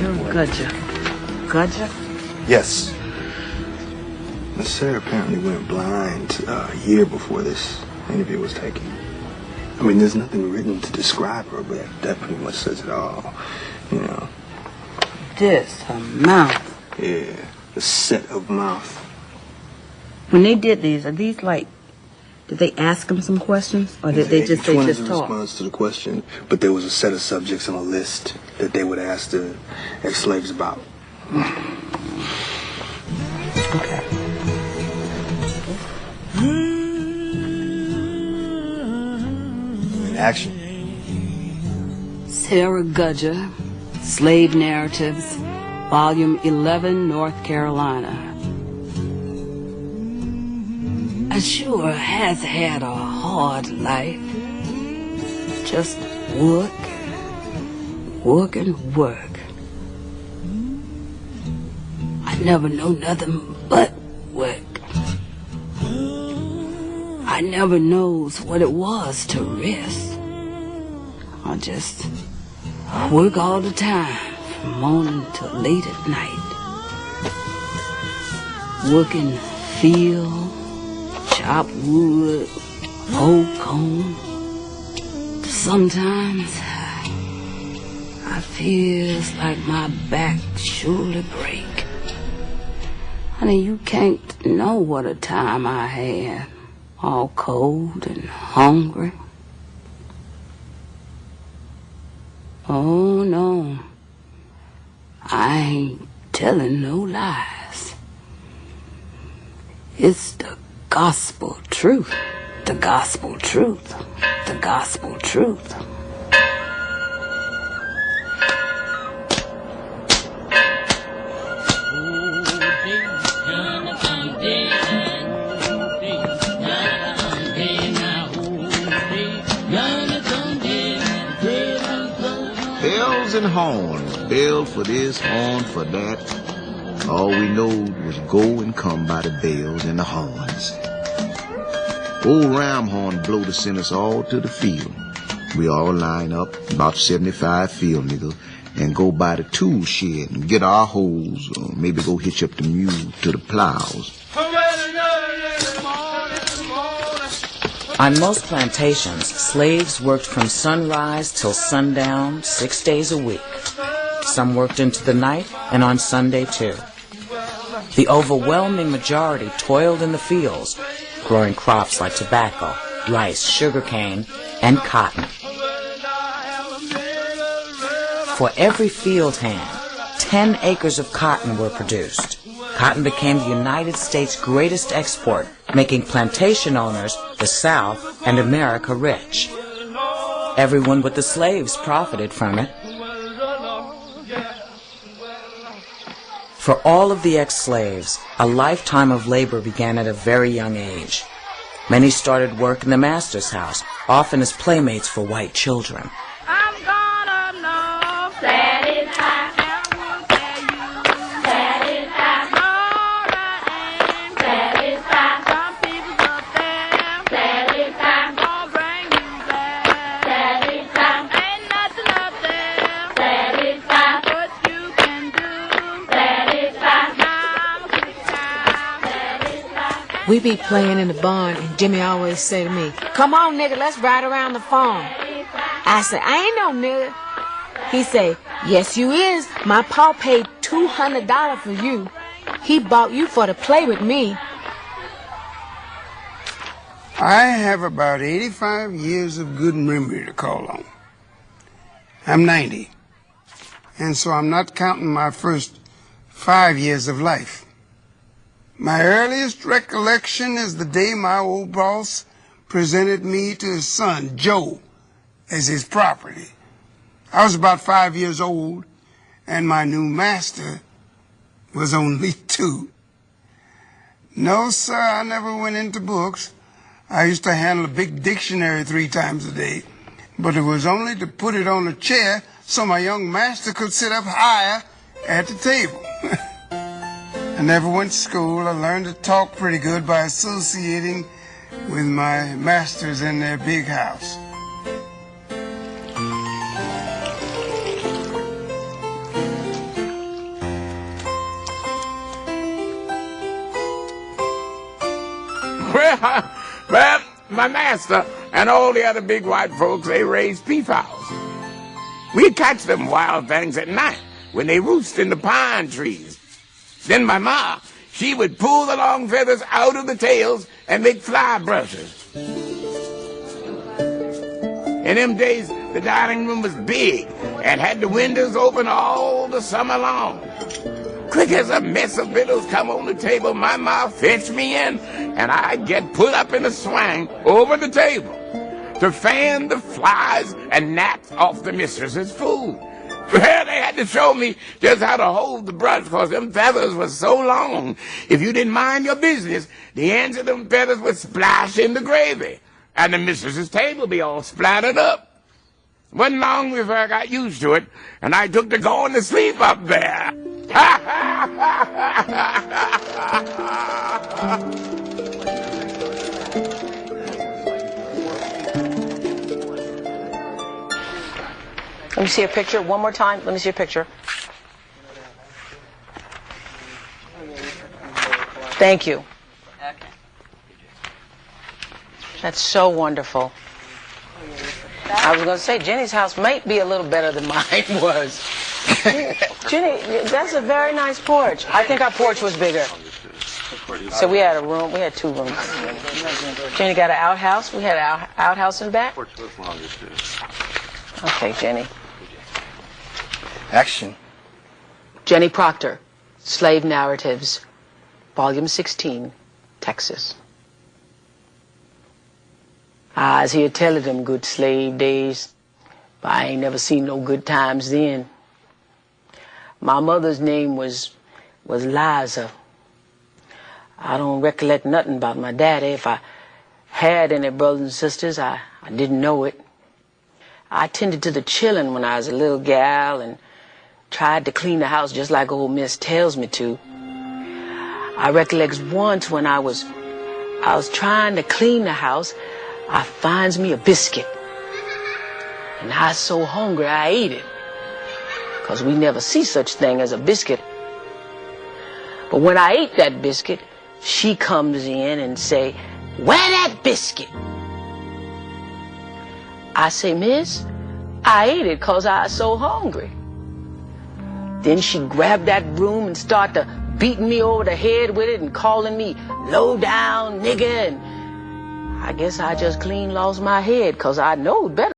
You're a GUDGER. GUDGER? Yes. Miss Sarah apparently went blind a year before this interview was taken. I mean, there's nothing written to describe her, but that pretty much says it all, you know. This, her mouth. Yeah, the set of mouth. When they did these, are these like, did they ask them some questions? Or did they just, Each one is a talk? response to the question, but there was a set of subjects on a list that they would ask the ex-slaves about. Okay. Action. Sarah GUDGER, Slave Narratives, Volume 11, North Carolina. I sure has had a hard life. Just work and work. I never know nothing but work. I never knows what it was to rest. I just work all the time, from morning till late at night. Work in the field, chop wood, hold comb. Sometimes I feels like my back surely break. Honey, you can't know what a time I had. All cold and hungry. Oh, no. I ain't telling no lies. It's the gospel truth. The gospel truth. The gospel truth. Bells and horns, bell for this, horn for that. All we knowed was go and come by the bells and the horns. Old ram horn blow to send us all to the field. We all line up, about 75 field niggas, and go by the tool shed and get our hoes, or maybe go hitch up the mule to the plows. On most plantations, slaves worked from sunrise till sundown 6 days a week. Some worked into the night and on Sunday too. The overwhelming majority toiled in the fields, growing crops like tobacco, rice, sugarcane, and cotton. For every field hand, 10 acres of cotton were produced. Cotton became the United States' greatest export, making plantation owners, the South, and America rich. Everyone but the slaves profited from it. For all of the ex-slaves, a lifetime of labor began at a very young age. Many started work in the master's house, often as playmates for white children. I'm gonna know that it's hot. We be playing in the barn, and Jimmy always say to me, "Come on, nigga, let's ride around the farm." I say, "I ain't no nigga." He say, "Yes, you is. My pa paid $200 for you. He bought you for to play with me." I have about 85 years of good memory to call on. I'm 90, and so I'm not counting my first 5 years of life. My earliest recollection is the day my old boss presented me to his son, Joe, as his property. I was about 5 years old, and my new master was only 2. No, sir, I never went into books. I used to handle a big dictionary 3 times a day, but it was only to put it on a chair so my young master could sit up higher at the table. I never went to school. I learned to talk pretty good by associating with my masters in their big house. Well, my master and all the other big white folks, they raised peafowls. We'd catch them wild things at night when they roost in the pine trees. Then my ma, she would pull the long feathers out of the tails and make fly brushes. In them days, the dining room was big and had the windows open all the summer long. Quick as a mess of victuals come on the table, my ma fetched me in, and I'd get put up in a swing over the table to fan the flies and gnats off the mistress's food. Well, they had to show me just how to hold the brush, because them feathers were so long. If you didn't mind your business, the ends of them feathers would splash in the gravy, and the mistress's table be all splattered up. Wasn't long before I got used to it, and I took to going to sleep up there. Let me see a picture one more time. Let me see a picture. Thank you. That's so wonderful. I was going to say, Jenny's house might be a little better than mine was. Jenny, that's a very nice porch. I think our porch was bigger. So we had a room, we had 2 rooms. Jenny got an outhouse. We had an outhouse in the back. Okay, Jenny. Action. Jenny Proctor, Slave Narratives, Volume 16, Texas. I was here telling them good slave days, but I ain't never seen no good times then. My mother's name was Liza. I don't recollect nothing about my daddy. If I had any brothers and sisters, I didn't know it. I tended to the children when I was a little gal and tried to clean the house just like old Miss tells me to. I recollect once when I was trying to clean the house, I finds me a biscuit. And I was so hungry I ate it, 'cause we never see such thing as a biscuit. But when I ate that biscuit, she comes in and say, "Where that biscuit?" I say, "Miss, I ate it 'cause I was so hungry." Then she grabbed that broom and started beating me over the head with it and calling me low down nigger, and I guess I just clean lost my head, 'cause I know better.